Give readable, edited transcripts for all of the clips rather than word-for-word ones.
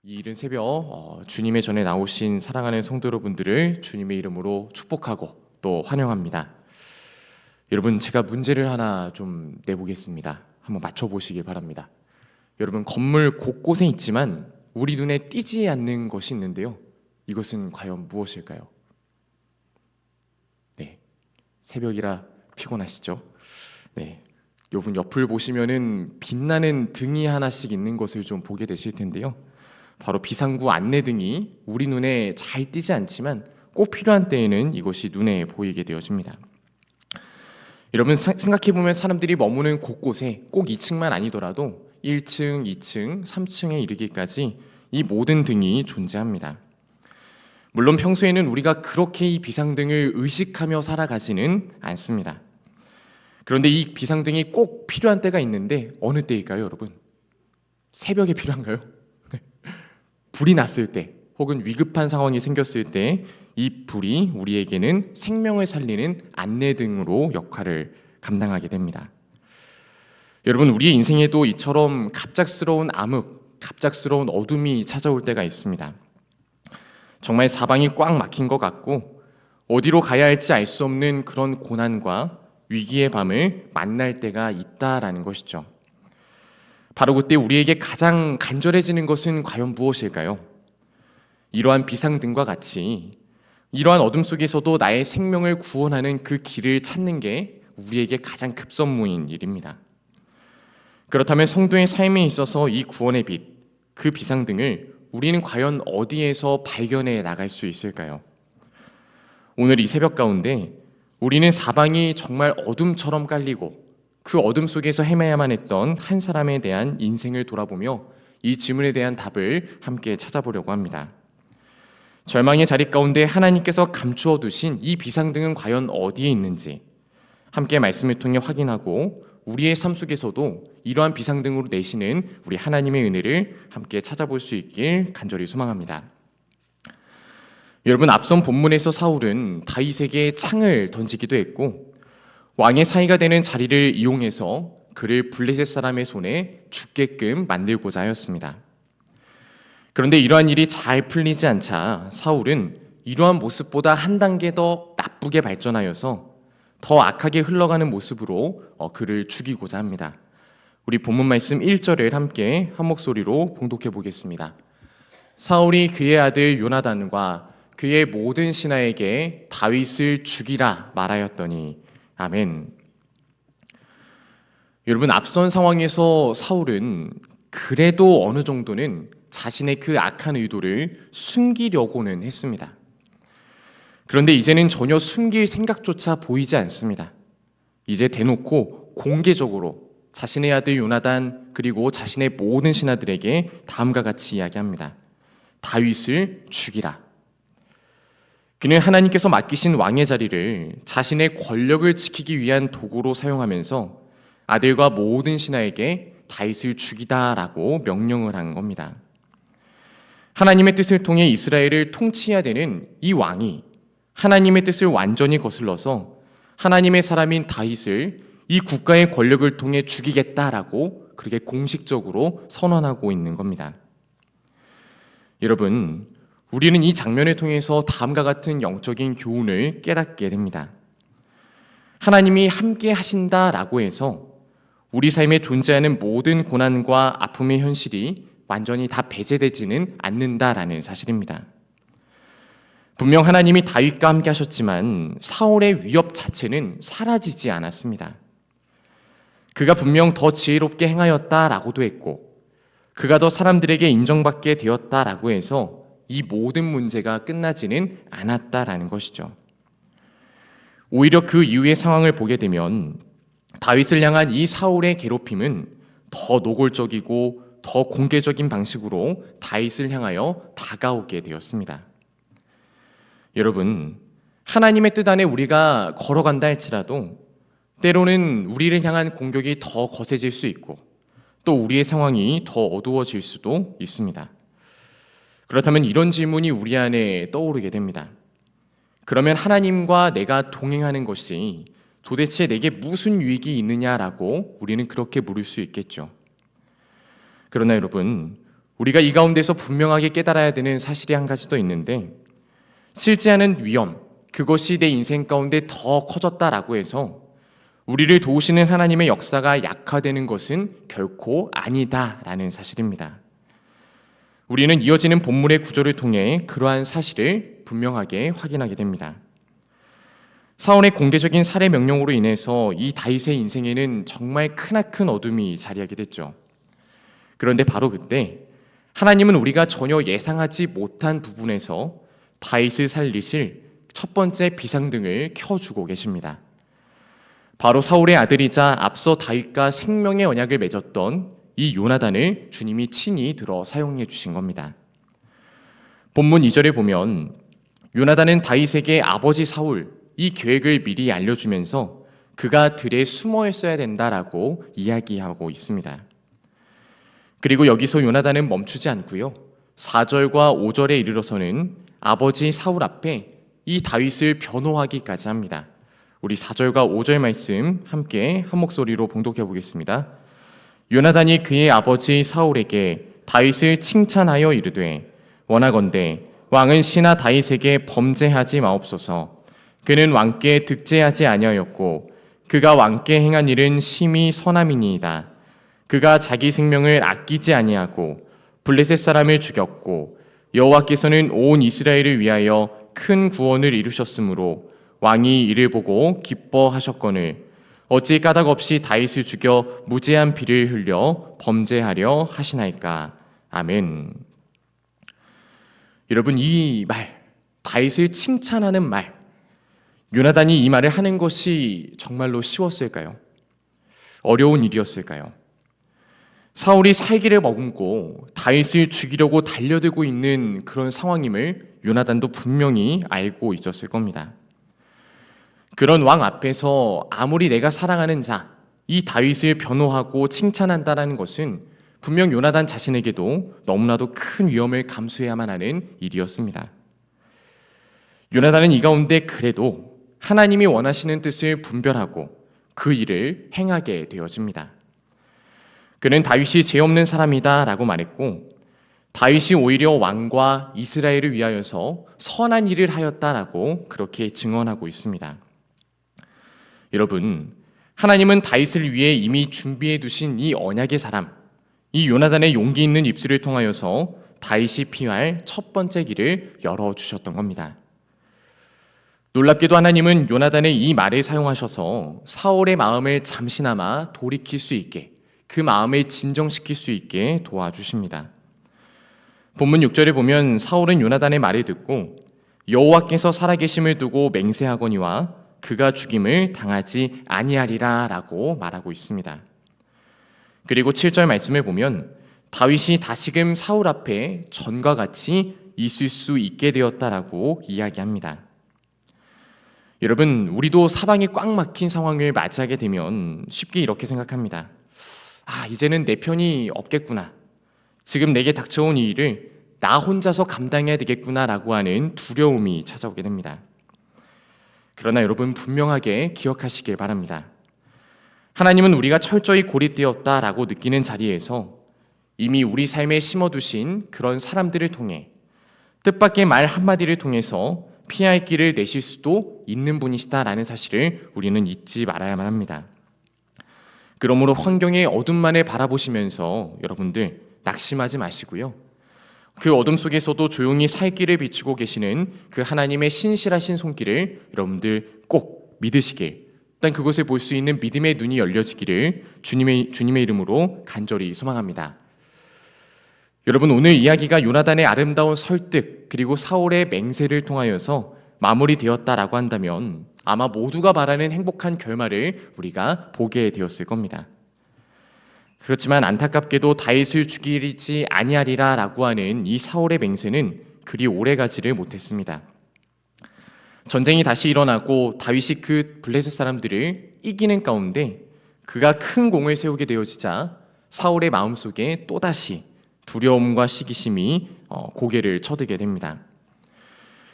이 이른 새벽 주님의 전에 나오신 사랑하는 성도 여러분들을 주님의 이름으로 축복하고 또 환영합니다. 여러분, 제가 문제를 하나 좀 내보겠습니다. 한번 맞춰보시길 바랍니다. 여러분, 건물 곳곳에 있지만 우리 눈에 띄지 않는 것이 있는데요. 이것은 과연 무엇일까요? 네, 새벽이라 피곤하시죠? 네, 여러분 옆을 보시면은 빛나는 등이 하나씩 있는 것을 좀 보게 되실 텐데요. 바로 비상구 안내등이 우리 눈에 잘 띄지 않지만 꼭 필요한 때에는 이것이 눈에 보이게 되어집니다. 여러분, 생각해보면 사람들이 머무는 곳곳에 꼭 2층만 아니더라도 1층, 2층, 3층에 이르기까지 이 모든 등이 존재합니다. 물론 평소에는 우리가 그렇게 이 비상등을 의식하며 살아가지는 않습니다. 그런데 이 비상등이 꼭 필요한 때가 있는데 어느 때일까요, 여러분? 새벽에 필요한가요? 불이 났을 때 혹은 위급한 상황이 생겼을 때 이 불이 우리에게는 생명을 살리는 안내등으로 역할을 감당하게 됩니다. 여러분, 우리의 인생에도 이처럼 갑작스러운 암흑, 갑작스러운 어둠이 찾아올 때가 있습니다. 정말 사방이 꽉 막힌 것 같고 어디로 가야 할지 알 수 없는 그런 고난과 위기의 밤을 만날 때가 있다라는 것이죠. 바로 그때 우리에게 가장 간절해지는 것은 과연 무엇일까요? 이러한 비상등과 같이 이러한 어둠 속에서도 나의 생명을 구원하는 그 길을 찾는 게 우리에게 가장 급선무인 일입니다. 그렇다면 성도의 삶에 있어서 이 구원의 빛, 그 비상등을 우리는 과연 어디에서 발견해 나갈 수 있을까요? 오늘 이 새벽 가운데 우리는 사방이 정말 어둠처럼 깔리고 그 어둠 속에서 헤매야만 했던 한 사람에 대한 인생을 돌아보며 이 질문에 대한 답을 함께 찾아보려고 합니다. 절망의 자리 가운데 하나님께서 감추어 두신 이 비상등은 과연 어디에 있는지 함께 말씀을 통해 확인하고 우리의 삶 속에서도 이러한 비상등으로 내시는 우리 하나님의 은혜를 함께 찾아볼 수 있길 간절히 소망합니다. 여러분, 앞선 본문에서 사울은 다윗에게 창을 던지기도 했고 왕의 사이가 되는 자리를 이용해서 그를 블레셋 사람의 손에 죽게끔 만들고자 하였습니다. 그런데 이러한 일이 잘 풀리지 않자 사울은 이러한 모습보다 한 단계 더 나쁘게 발전하여서 더 악하게 흘러가는 모습으로 그를 죽이고자 합니다. 우리 본문 말씀 1절을 함께 한 목소리로 봉독해 보겠습니다. 사울이 그의 아들 요나단과 그의 모든 신하에게 다윗을 죽이라 말하였더니 아멘. 여러분, 앞선 상황에서 사울은 그래도 어느 정도는 자신의 그 악한 의도를 숨기려고는 했습니다. 그런데 이제는 전혀 숨길 생각조차 보이지 않습니다. 이제 대놓고 공개적으로 자신의 아들 요나단 그리고 자신의 모든 신하들에게 다음과 같이 이야기합니다. 다윗을 죽이라. 그는 하나님께서 맡기신 왕의 자리를 자신의 권력을 지키기 위한 도구로 사용하면서 아들과 모든 신하에게 다윗을 죽이다라고 명령을 한 겁니다. 하나님의 뜻을 통해 이스라엘을 통치해야 되는 이 왕이 하나님의 뜻을 완전히 거슬러서 하나님의 사람인 다윗을 이 국가의 권력을 통해 죽이겠다라고 그렇게 공식적으로 선언하고 있는 겁니다. 여러분, 우리는 이 장면을 통해서 다음과 같은 영적인 교훈을 깨닫게 됩니다. 하나님이 함께 하신다라고 해서 우리 삶에 존재하는 모든 고난과 아픔의 현실이 완전히 다 배제되지는 않는다라는 사실입니다. 분명 하나님이 다윗과 함께 하셨지만 사울의 위협 자체는 사라지지 않았습니다. 그가 분명 더 지혜롭게 행하였다라고도 했고 그가 더 사람들에게 인정받게 되었다라고 해서 이 모든 문제가 끝나지는 않았다라는 것이죠. 오히려 그 이후의 상황을 보게 되면 다윗을 향한 이 사울의 괴롭힘은 더 노골적이고 더 공개적인 방식으로 다윗을 향하여 다가오게 되었습니다. 여러분, 하나님의 뜻 안에 우리가 걸어간다 할지라도 때로는 우리를 향한 공격이 더 거세질 수 있고 또 우리의 상황이 더 어두워질 수도 있습니다. 그렇다면 이런 질문이 우리 안에 떠오르게 됩니다. 그러면 하나님과 내가 동행하는 것이 도대체 내게 무슨 유익이 있느냐라고 우리는 그렇게 물을 수 있겠죠. 그러나 여러분, 우리가 이 가운데서 분명하게 깨달아야 되는 사실이 한 가지 더 있는데, 실제하는 위험, 그것이 내 인생 가운데 더 커졌다라고 해서 우리를 도우시는 하나님의 역사가 약화되는 것은 결코 아니다라는 사실입니다. 우리는 이어지는 본문의 구조를 통해 그러한 사실을 분명하게 확인하게 됩니다. 사울의 공개적인 살해 명령으로 인해서 이 다윗의 인생에는 정말 크나큰 어둠이 자리하게 됐죠. 그런데 바로 그때 하나님은 우리가 전혀 예상하지 못한 부분에서 다윗을 살리실 첫 번째 비상등을 켜주고 계십니다. 바로 사울의 아들이자 앞서 다윗과 생명의 언약을 맺었던 이 요나단을 주님이 친히 들어 사용해 주신 겁니다. 본문 2절에 보면 요나단은 다윗에게 아버지 사울 이 계획을 미리 알려주면서 그가 들에 숨어 있어야 된다라고 이야기하고 있습니다. 그리고 여기서 요나단은 멈추지 않고요. 4절과 5절에 이르러서는 아버지 사울 앞에 이 다윗을 변호하기까지 합니다. 우리 4절과 5절 말씀 함께 한 목소리로 봉독해 보겠습니다. 요나단이 그의 아버지 사울에게 다윗을 칭찬하여 이르되 원하건대 왕은 시나 다윗에게 범죄하지 마옵소서. 그는 왕께 득죄하지 아니하였고 그가 왕께 행한 일은 심히 선함이니이다. 그가 자기 생명을 아끼지 아니하고 블레셋 사람을 죽였고 여호와께서는 온 이스라엘을 위하여 큰 구원을 이루셨으므로 왕이 이를 보고 기뻐하셨거늘 어찌 까닭 없이 다윗을 죽여 무죄한 피를 흘려 범죄하려 하시나이까. 아멘. 여러분, 이 말, 다윗을 칭찬하는 말, 요나단이 이 말을 하는 것이 정말로 쉬웠을까요? 어려운 일이었을까요? 사울이 살기를 머금고 다윗을 죽이려고 달려들고 있는 그런 상황임을 요나단도 분명히 알고 있었을 겁니다. 그런 왕 앞에서 아무리 내가 사랑하는 자, 이 다윗을 변호하고 칭찬한다는 것은 분명 요나단 자신에게도 너무나도 큰 위험을 감수해야만 하는 일이었습니다. 요나단은 이 가운데 그래도 하나님이 원하시는 뜻을 분별하고 그 일을 행하게 되어집니다. 그는 다윗이 죄 없는 사람이다 라고 말했고 다윗이 오히려 왕과 이스라엘을 위하여서 선한 일을 하였다라고 그렇게 증언하고 있습니다. 여러분, 하나님은 다윗을 위해 이미 준비해 두신 이 언약의 사람, 이 요나단의 용기 있는 입술을 통하여서 다윗이 피할 첫 번째 길을 열어주셨던 겁니다. 놀랍게도 하나님은 요나단의 이 말을 사용하셔서 사울의 마음을 잠시나마 돌이킬 수 있게, 그 마음을 진정시킬 수 있게 도와주십니다. 본문 6절에 보면 사울은 요나단의 말을 듣고 여호와께서 살아계심을 두고 맹세하거니와 그가 죽임을 당하지 아니하리라 라고 말하고 있습니다. 그리고 7절 말씀을 보면 다윗이 다시금 사울 앞에 전과 같이 있을 수 있게 되었다라고 이야기합니다. 여러분, 우리도 사방이 꽉 막힌 상황을 맞이하게 되면 쉽게 이렇게 생각합니다. 이제는 내 편이 없겠구나. 지금 내게 닥쳐온 이 일을 나 혼자서 감당해야 되겠구나라고 하는 두려움이 찾아오게 됩니다. 그러나 여러분, 분명하게 기억하시길 바랍니다. 하나님은 우리가 철저히 고립되었다라고 느끼는 자리에서 이미 우리 삶에 심어두신 그런 사람들을 통해 뜻밖의 말 한마디를 통해서 피할 길을 내실 수도 있는 분이시다라는 사실을 우리는 잊지 말아야만 합니다. 그러므로 환경의 어둠만을 바라보시면서 여러분들 낙심하지 마시고요. 그 어둠 속에서도 조용히 살 길을 비추고 계시는 그 하나님의 신실하신 손길을 여러분들 꼭 믿으시길, 일단 그것을 볼 수 있는 믿음의 눈이 열려지기를 주님의 이름으로 간절히 소망합니다. 여러분, 오늘 이야기가 요나단의 아름다운 설득 그리고 사울의 맹세를 통하여서 마무리되었다라고 한다면 아마 모두가 바라는 행복한 결말을 우리가 보게 되었을 겁니다. 그렇지만 안타깝게도 다윗을 죽이지 아니하리라 라고 하는 이 사울의 맹세는 그리 오래가지를 못했습니다. 전쟁이 다시 일어나고 다윗이 그 블레셋 사람들을 이기는 가운데 그가 큰 공을 세우게 되어지자 사울의 마음속에 또다시 두려움과 시기심이 고개를 쳐들게 됩니다.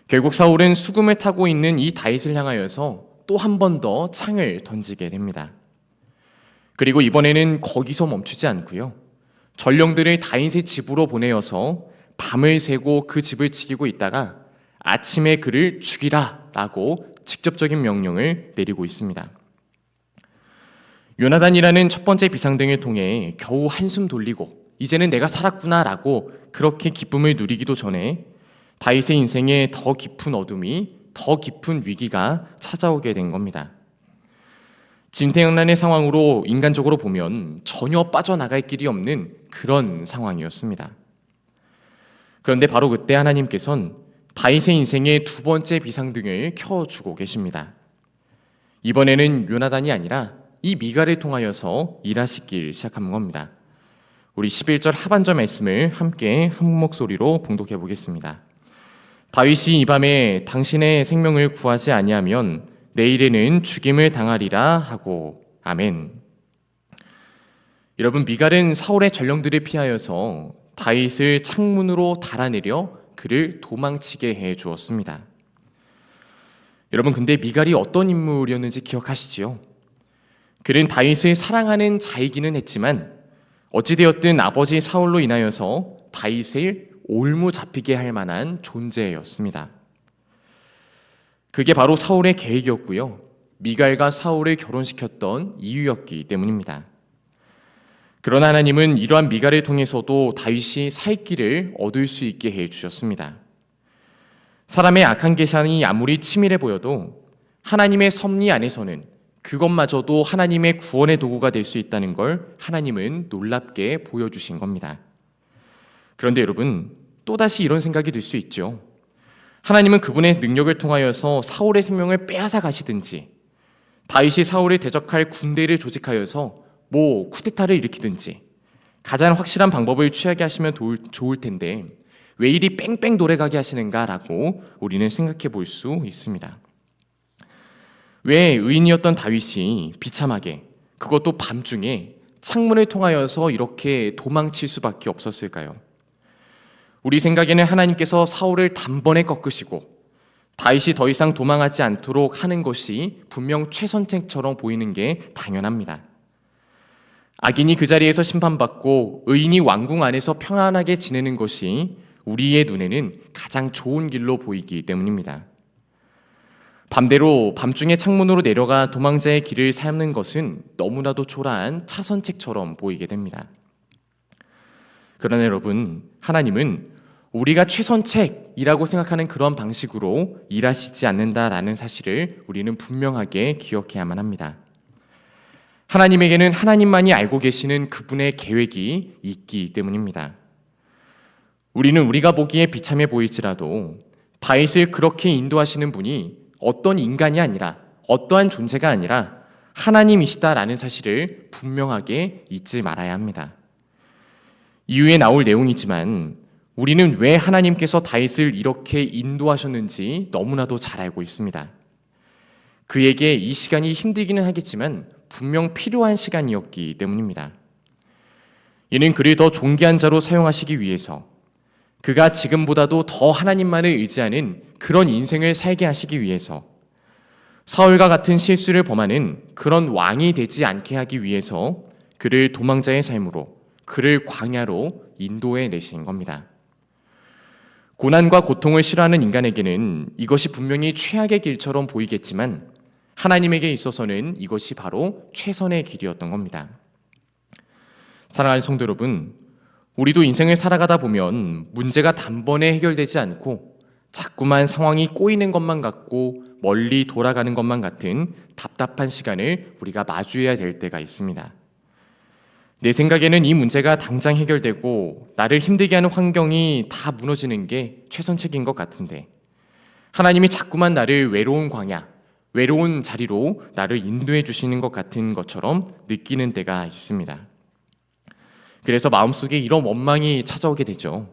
결국 사울은 수금을 타고 있는 이 다윗을 향하여서 또 한 번 더 창을 던지게 됩니다. 그리고 이번에는 거기서 멈추지 않고요. 전령들을 다윗의 집으로 보내어서 밤을 새고 그 집을 지키고 있다가 아침에 그를 죽이라 라고 직접적인 명령을 내리고 있습니다. 요나단이라는 첫 번째 비상등을 통해 겨우 한숨 돌리고 이제는 내가 살았구나 라고 그렇게 기쁨을 누리기도 전에 다윗의 인생에 더 깊은 어둠이, 더 깊은 위기가 찾아오게 된 겁니다. 진퇴양난의 상황으로 인간적으로 보면 전혀 빠져나갈 길이 없는 그런 상황이었습니다. 그런데 바로 그때 하나님께서는 다윗의 인생의 두 번째 비상등을 켜주고 계십니다. 이번에는 요나단이 아니라 이 미갈을 통하여서 일하시기 시작한 겁니다. 우리 11절 하반절 말씀을 함께 한 목소리로 봉독해 보겠습니다. 다윗이 이 밤에 당신의 생명을 구하지 아니하면 내일에는 죽임을 당하리라 하고 아멘. 여러분, 미갈은 사울의 전령들을 피하여서 다윗을 창문으로 달아내려 그를 도망치게 해 주었습니다. 여러분, 근데 미갈이 어떤 인물이었는지 기억하시지요? 그는 다윗을 사랑하는 자이기는 했지만 어찌되었든 아버지 사울로 인하여서 다윗을 올무 잡히게 할 만한 존재였습니다. 그게 바로 사울의 계획이었고요. 미갈과 사울을 결혼시켰던 이유였기 때문입니다. 그러나 하나님은 이러한 미갈을 통해서도 다윗이 살 길을 얻을 수 있게 해주셨습니다. 사람의 악한 계산이 아무리 치밀해 보여도 하나님의 섭리 안에서는 그것마저도 하나님의 구원의 도구가 될 수 있다는 걸 하나님은 놀랍게 보여주신 겁니다. 그런데 여러분, 또다시 이런 생각이 들 수 있죠. 하나님은 그분의 능력을 통하여서 사울의 생명을 빼앗아 가시든지 다윗이 사울을 대적할 군대를 조직하여서 쿠데타를 일으키든지 가장 확실한 방법을 취하게 하시면 좋을 텐데 왜 이리 뺑뺑 돌아가게 하시는가라고 우리는 생각해 볼 수 있습니다. 왜 의인이었던 다윗이 비참하게, 그것도 밤중에 창문을 통하여서 이렇게 도망칠 수밖에 없었을까요? 우리 생각에는 하나님께서 사울을 단번에 꺾으시고 다윗이 더 이상 도망하지 않도록 하는 것이 분명 최선책처럼 보이는 게 당연합니다. 악인이 그 자리에서 심판받고 의인이 왕궁 안에서 평안하게 지내는 것이 우리의 눈에는 가장 좋은 길로 보이기 때문입니다. 반대로 밤중에 창문으로 내려가 도망자의 길을 삼는 것은 너무나도 초라한 차선책처럼 보이게 됩니다. 그러나 여러분, 하나님은 우리가 최선책이라고 생각하는 그런 방식으로 일하시지 않는다라는 사실을 우리는 분명하게 기억해야만 합니다. 하나님에게는 하나님만이 알고 계시는 그분의 계획이 있기 때문입니다. 우리는 우리가 보기에 비참해 보일지라도 다윗을 그렇게 인도하시는 분이 어떤 인간이 아니라, 어떠한 존재가 아니라 하나님이시다라는 사실을 분명하게 잊지 말아야 합니다. 이후에 나올 내용이지만 우리는 왜 하나님께서 다윗을 이렇게 인도하셨는지 너무나도 잘 알고 있습니다. 그에게 이 시간이 힘들기는 하겠지만 분명 필요한 시간이었기 때문입니다. 이는 그를 더 존귀한 자로 사용하시기 위해서, 그가 지금보다도 더 하나님만을 의지하는 그런 인생을 살게 하시기 위해서, 사울과 같은 실수를 범하는 그런 왕이 되지 않게 하기 위해서 그를 도망자의 삶으로, 그를 광야로 인도해 내신 겁니다. 고난과 고통을 싫어하는 인간에게는 이것이 분명히 최악의 길처럼 보이겠지만 하나님에게 있어서는 이것이 바로 최선의 길이었던 겁니다. 사랑하는 성도 여러분, 우리도 인생을 살아가다 보면 문제가 단번에 해결되지 않고 자꾸만 상황이 꼬이는 것만 같고 멀리 돌아가는 것만 같은 답답한 시간을 우리가 마주해야 될 때가 있습니다. 내 생각에는 이 문제가 당장 해결되고 나를 힘들게 하는 환경이 다 무너지는 게 최선책인 것 같은데 하나님이 자꾸만 나를 외로운 광야, 외로운 자리로 나를 인도해 주시는 것 같은 것처럼 느끼는 때가 있습니다. 그래서 마음속에 이런 원망이 찾아오게 되죠.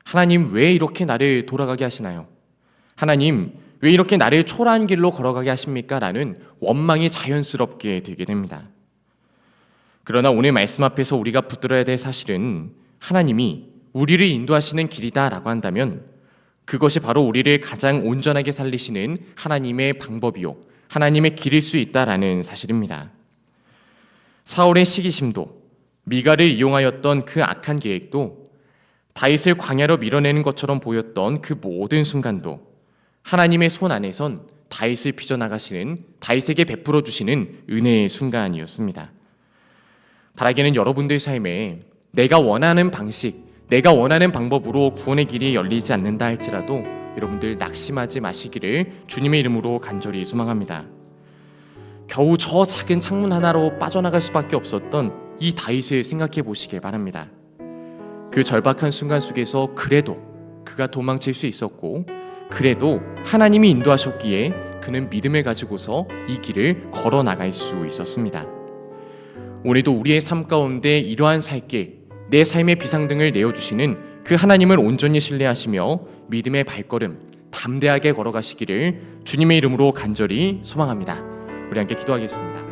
하나님, 왜 이렇게 나를 돌아가게 하시나요? 하나님, 왜 이렇게 나를 초라한 길로 걸어가게 하십니까? 라는 원망이 자연스럽게 들게 됩니다. 그러나 오늘 말씀 앞에서 우리가 붙들어야 될 사실은 하나님이 우리를 인도하시는 길이다라고 한다면 그것이 바로 우리를 가장 온전하게 살리시는 하나님의 방법이요, 하나님의 길일 수 있다라는 사실입니다. 사울의 시기심도, 미갈을 이용하였던 그 악한 계획도, 다윗을 광야로 밀어내는 것처럼 보였던 그 모든 순간도 하나님의 손 안에선 다윗을 빚어나가시는, 다윗에게 베풀어 주시는 은혜의 순간이었습니다. 바라기는 여러분들 삶에 내가 원하는 방식, 내가 원하는 방법으로 구원의 길이 열리지 않는다 할지라도 여러분들 낙심하지 마시기를 주님의 이름으로 간절히 소망합니다. 겨우 저 작은 창문 하나로 빠져나갈 수밖에 없었던 이 다윗을 생각해 보시길 바랍니다. 그 절박한 순간 속에서 그래도 그가 도망칠 수 있었고, 그래도 하나님이 인도하셨기에 그는 믿음을 가지고서 이 길을 걸어 나갈 수 있었습니다. 오늘도 우리의 삶 가운데 이러한 살길, 내 삶의 비상등을 내어주시는 그 하나님을 온전히 신뢰하시며 믿음의 발걸음 담대하게 걸어가시기를 주님의 이름으로 간절히 소망합니다. 우리 함께 기도하겠습니다.